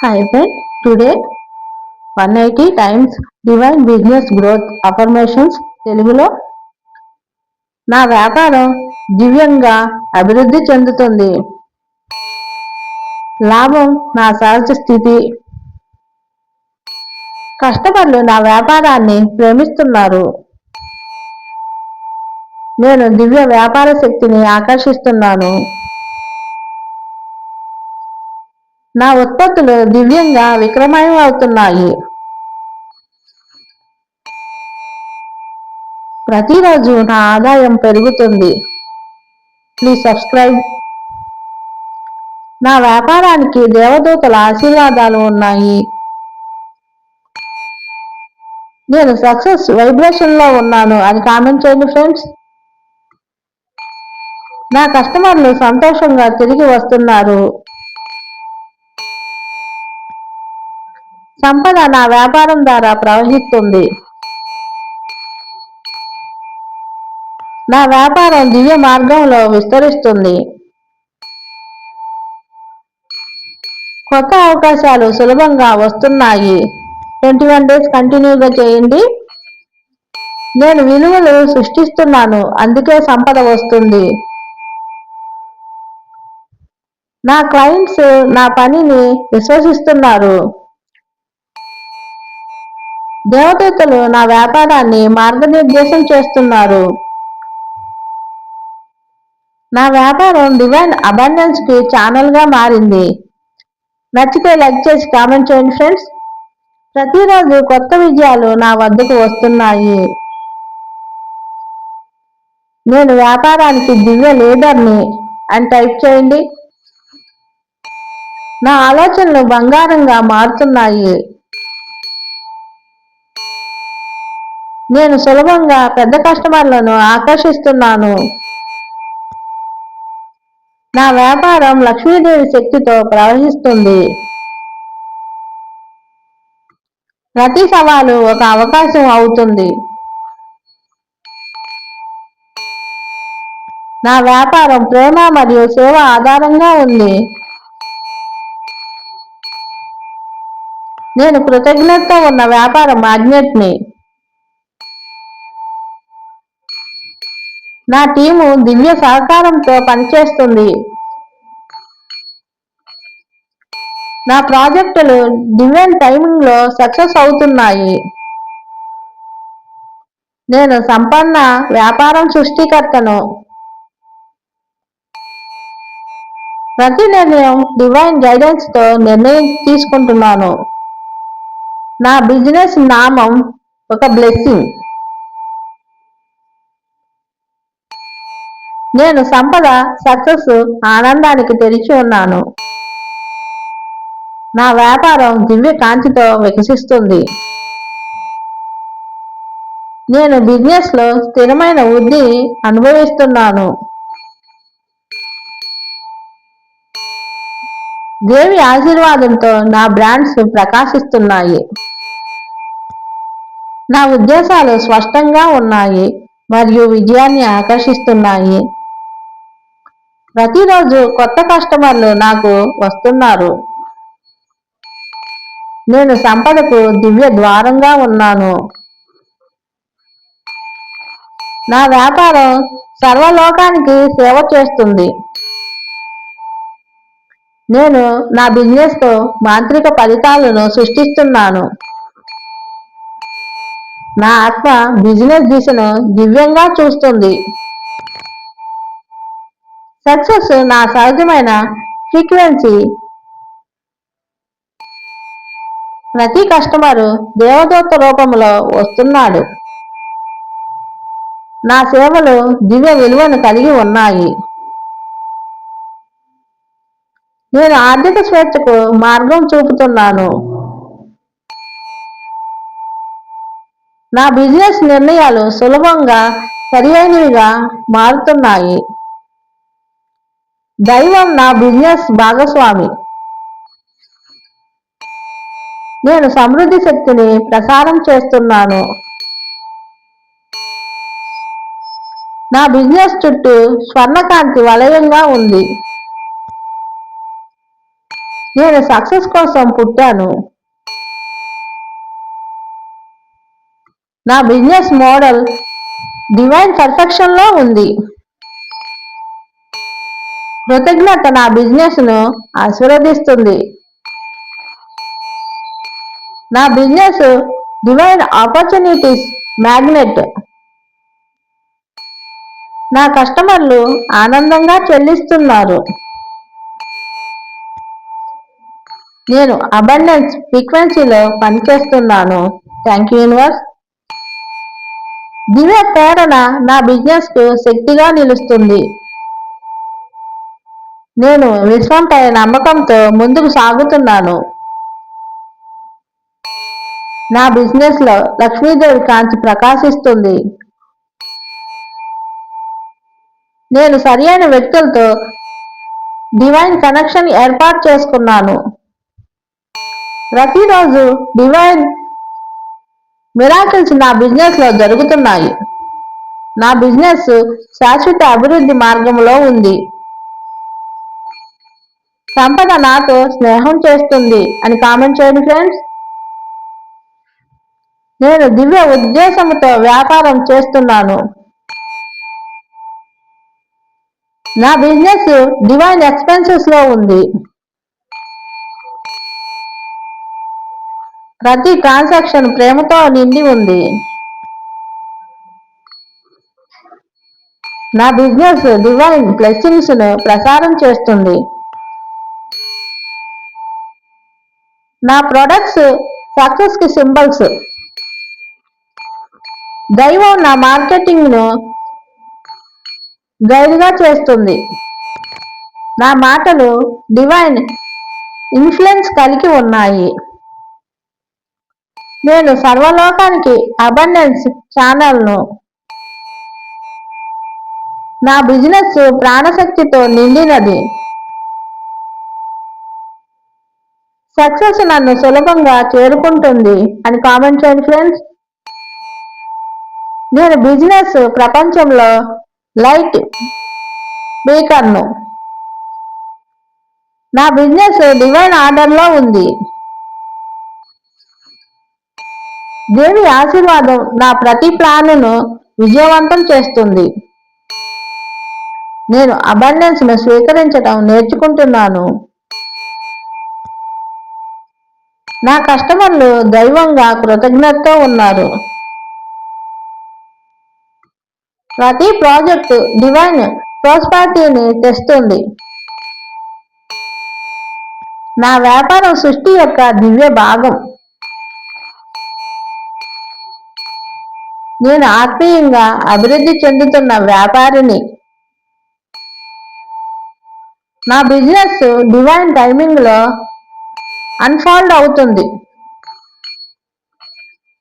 Hi friend, today 180 times divine business growth affirmations తెలుగులో నా వ్యాపారం దివ్యంగా అభివృద్ధి చెందుతుంది. లాభం నా సహజ స్థితి. కస్టమర్లు నా వ్యాపారాన్ని ప్రేమిస్తున్నారు. నేను దివ్య వ్యాపార శక్తిని ఆకర్షిస్తున్నాను. నా ఉత్పత్తులు దివ్యంగా విక్రమయం అవుతున్నాయి. ప్రతిరోజు నా ఆదాయం పెరుగుతుంది. Please subscribe. నా వ్యాపారానికి దేవదూతల ఆశీర్వాదాలు ఉన్నాయి. నేను సక్సెస్ వైబ్రేషన్ లో ఉన్నాను అని కామెంట్ చేయండి ఫ్రెండ్స్. నా కస్టమర్లు సంతోషంగా తిరిగి వస్తున్నారు. సంపద నా వ్యాపారం ద్వారా ప్రవహిస్తుంది. నా వ్యాపారం దివ్య మార్గంలో విస్తరిస్తుంది. కొత్త అవకాశాలు సులభంగా వస్తున్నాయి. 21 days కంటిన్యూగా చేయండి. నేను విలువలు సృష్టిస్తున్నాను, అందుకే సంపద వస్తుంది. నా క్లయింట్స్ నా పనిని విశ్వసిస్తున్నారు. దేవదూతలు నా వ్యాపారాన్ని మార్గనిర్దేశం చేస్తున్నారు. నా వ్యాపారం డివైన్ అబండెన్స్ కి ఛానల్ గా మారింది. నచ్చితే లైక్ చేసి కామెంట్ చేయండి ఫ్రెండ్స్. ప్రతిరోజు కొత్త విజయాలు నా వద్దకు వస్తున్నాయి. నేను వ్యాపారానికి దివ్య లీడర్ని అని టైప్ చేయండి. నా ఆలోచనలు బంగారంగా మారుతున్నాయి. నేను సులభంగా పెద్ద కస్టమర్లను ఆకర్షిస్తున్నాను. నా వ్యాపారం లక్ష్మీదేవి శక్తితో ప్రవహిస్తుంది. ప్రతి సవాలు ఒక అవకాశం అవుతుంది. నా వ్యాపారం ప్రేమ మరియు సేవ ఆధారంగా ఉంది. నేను కృతజ్ఞతతో ఉన్న వ్యాపార మ్యాగ్నెట్ని. నా టీము దివ్య సహకారంతో పనిచేస్తుంది. నా ప్రాజెక్టులు డివైన్ టైమింగ్ లో సక్సెస్ అవుతున్నాయి. నేను సంపన్న వ్యాపారం సృష్టికర్తను. ప్రతి నిర్ణయం డివైన్ గైడెన్స్ తో నిర్ణయం తీసుకుంటున్నాను. నా బిజినెస్ నామం ఒక బ్లెస్సింగ్. నేను సంపద, సక్సెస్, ఆనందానికి తెరిచి ఉన్నాను. నా వ్యాపారం దివ్య కాంతితో వికసిస్తుంది. నేను బిజినెస్ లో స్థిరమైన వృద్ధి అనుభవిస్తున్నాను. దేవి ఆశీర్వాదంతో నా బ్రాండ్స్ ప్రకాశిస్తున్నాయి. నా ఉద్దేశాలు స్పష్టంగా ఉన్నాయి మరియు విజయాన్ని ఆకర్షిస్తున్నాయి. ప్రతిరోజు కొత్త కస్టమర్లు నాకు వస్తున్నారు. నేను సంపదకు దివ్య ద్వారంగా ఉన్నాను. నా వ్యాపారం సర్వలోకానికి సేవ చేస్తుంది. నేను నా బిజినెస్ తో మాంత్రిక ఫలితాలను సృష్టిస్తున్నాను. నా ఆత్మ బిజినెస్ దిశను దివ్యంగా చూస్తుంది. సక్సెస్ నా సహజమైన ఫ్రీక్వెన్సీ. ప్రతి కస్టమర్ దేవదూత రూపంలో వస్తున్నాడు. నా సేవలు దివ్య విలువను కలిగి ఉన్నాయి. నేను ఆర్థిక స్వేచ్ఛకు మార్గం చూపుతున్నాను. నా బిజినెస్ నిర్ణయాలు సులభంగా సరియైనవిగా మారుతున్నాయి. దైవం నా బిజినెస్ భాగస్వామి. నేను సమృద్ధి శక్తిని ప్రసారం చేస్తున్నాను. నా బిజినెస్ చుట్టూ స్వర్ణకాంతి వలయంగా ఉంది. నేను సక్సెస్ కోసం పుట్టాను. నా బిజినెస్ మోడల్ డివైన్ పర్ఫెక్షన్ లో ఉంది. కృతజ్ఞత నా బిజినెస్ ను ఆశీర్వదిస్తుంది. నా బిజినెస్ డివైన్ ఆపర్చునిటీస్ మ్యాగ్నెట్. నా కస్టమర్లు ఆనందంగా చెల్లిస్తున్నారు. నేను అబండెన్స్ ఫ్రీక్వెన్సీలో పనిచేస్తున్నాను. Thank you universe. దివ్య ప్రేరణ నా బిజినెస్ కు శక్తిగా నిలుస్తుంది. నేను విశ్వంపై నమ్మకంతో ముందుకు సాగుతున్నాను. నా బిజినెస్ లో లక్ష్మీదేవి కాంతి ప్రకాశిస్తుంది. నేను సరియైన వ్యక్తులతో డివైన్ కనెక్షన్ ఏర్పాటు చేసుకున్నాను. ప్రతిరోజు డివైన్ మిరాకిల్స్ నా బిజినెస్ లో జరుగుతున్నాయి. నా బిజినెస్ శాశ్వత అభివృద్ధి మార్గంలో ఉంది. సంపద నాతో స్నేహం చేస్తుంది అని కామెంట్ చేయండి ఫ్రెండ్స్. నేను దివ్య ఉద్దేశంతో వ్యాపారం చేస్తున్నాను. నా బిజినెస్ డివైన్ ఎక్స్పెన్సెస్ లో ఉంది. ప్రతి ట్రాన్సాక్షన్ ప్రేమతో నిండి ఉంది. నా బిజినెస్ డివైన్ బ్లెస్సింగ్స్ ను ప్రసారం చేస్తుంది. నా ప్రొడక్ట్స్ సక్సెస్ కి సింబల్స్. దైవం నా మార్కెటింగ్ ను గైడ్ గా చేస్తుంది. నా మాటలు డివైన్ ఇన్ఫ్లుయెన్స్ కలిగి ఉన్నాయి. నేను సర్వలోకానికి అబండెన్స్ ఛానల్ను. నా బిజినెస్ ప్రాణశక్తితో నిండినది. సక్సెస్ నన్ను సులభంగా చేరుకుంటుంది అని కామెంట్ చేయండి ఫ్రెండ్స్. నేను బిజినెస్ ప్రపంచంలో లైట్ బీకర్ను. నా బిజినెస్ డివైన్ ఆర్డర్లో ఉంది. దేవి ఆశీర్వాదం నా ప్రతి ప్లాన్ను విజయవంతం చేస్తుంది. నేను అబండెన్స్ ను స్వీకరించడం నేర్చుకుంటున్నాను. నా కస్టమర్లు దైవంగా కృతజ్ఞతతో ఉన్నారు. ప్రతి ప్రాజెక్టు డివైన్ ప్రాస్పారిటీని తెస్తుంది. నా వ్యాపారం సృష్టి యొక్క దివ్య భాగం. నేను ఆత్మీయంగా అభివృద్ధి చెందుతున్న వ్యాపారిని. నా బిజినెస్ డివైన్ టైమింగ్ లో అన్ఫోల్డ్ అవుతుంది.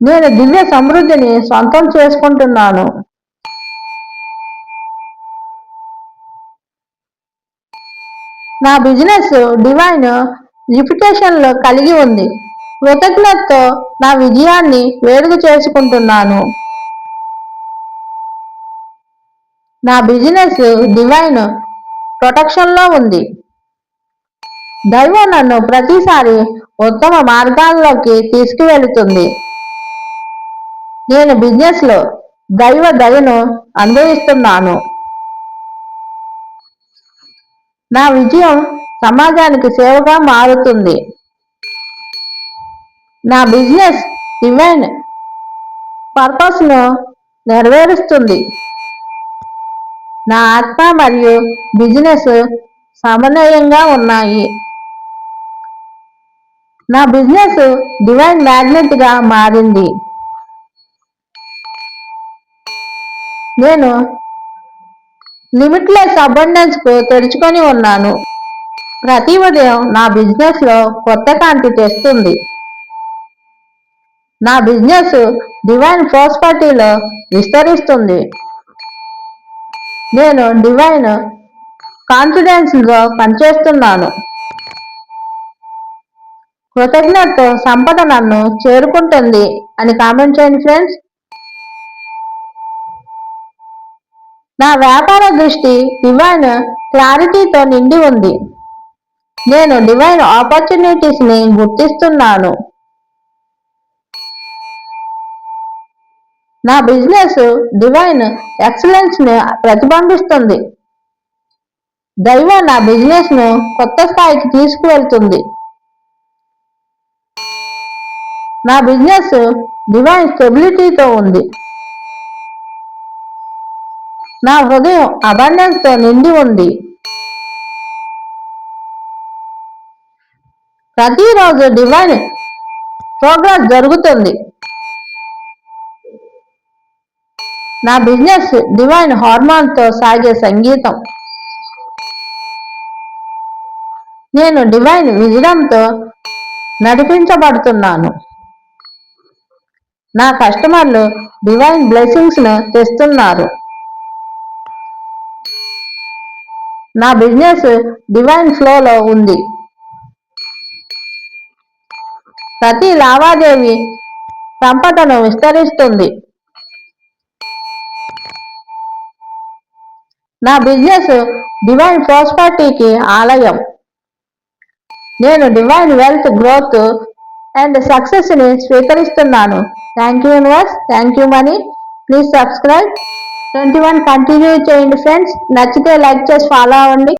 నేను దివ్య సమృద్ధిని సొంతం చేసుకుంటున్నాను. నా బిజినెస్ డివైన్ రిప్యుటేషన్ లో కలిగి ఉంది. కృతజ్ఞతతో నా విజయాన్ని వేడుక చేసుకుంటున్నాను. నా బిజినెస్ డివైన్ ప్రొటెక్షన్ లో ఉంది. దైవం నన్ను ప్రతిసారి ఉత్తమ మార్గాల్లోకి తీసుకువెళుతుంది. నేను బిజినెస్ లో దైవ దయను అనుభవిస్తున్నాను. నా విజయం సమాజానికి సేవగా మారుతుంది. నా బిజినెస్ డివైన్ పర్పస్ ను నెరవేరుస్తుంది. నా ఆత్మ మరియు బిజినెస్ సమన్వయంగా ఉన్నాయి. నా బిజినెస్ డివైన్ మ్యాగ్నెట్ గా మారింది. నేను లిమిట్లెస్ అబండెన్స్ కు తెరుచుకొని ఉన్నాను. ప్రతి ఉదయం నా బిజినెస్ లో కొత్త కాంతి తెస్తుంది. నా బిజినెస్ డివైన్ ప్రాస్పరిటీలో విస్తరిస్తుంది. నేను డివైన్ కాన్ఫిడెన్స్ లో పనిచేస్తున్నాను. కృతజ్ఞతతో సంపద నన్ను చేరుకుంటుంది అని కామెంట్ చేయండి ఫ్రెండ్స్. నా వ్యాపార దృష్టి డివైన్ క్లారిటీతో నిండి ఉంది. నేను డివైన్ ఆపర్చునిటీస్ ని గుర్తిస్తున్నాను. నా బిజినెస్ డివైన్ ఎక్సలెన్స్ ని ప్రతిబింబిస్తుంది. దైవం నా బిజినెస్ ను కొత్త స్థాయికి తీసుకువెళ్తుంది. నా బిజినెస్ డివైన్ స్టెబిలిటీతో ఉంది. నా హృదయం అబండెన్స్ తో నిండి ఉంది. ప్రతిరోజు డివైన్ ప్రోగ్రెస్ జరుగుతుంది. నా బిజినెస్ డివైన్ హార్మోన్ తో సాగే సంగీతం. నేను డివైన్ విజడంతో నడిపించబడుతున్నాను. నా కస్టమర్లు డివైన్ బ్లెస్సింగ్స్ ను తెస్తున్నారు. నా బిజినెస్ డివైన్ ఫ్లోలో ఉంది. ప్రతి లావాదేవీ సంపదను విస్తరిస్తుంది. నా బిజినెస్ డివైన్ ప్రాస్పరిటీకి ఆలయం. నేను divine wealth growth and success ని స్వీకరిస్తున్నాను. Thank you universe, thank you money. Please subscribe 21 continue చేయండి ఫ్రెండ్స్. నచ్చితే లైక్ చేసి ఫాలో అవ్వండి.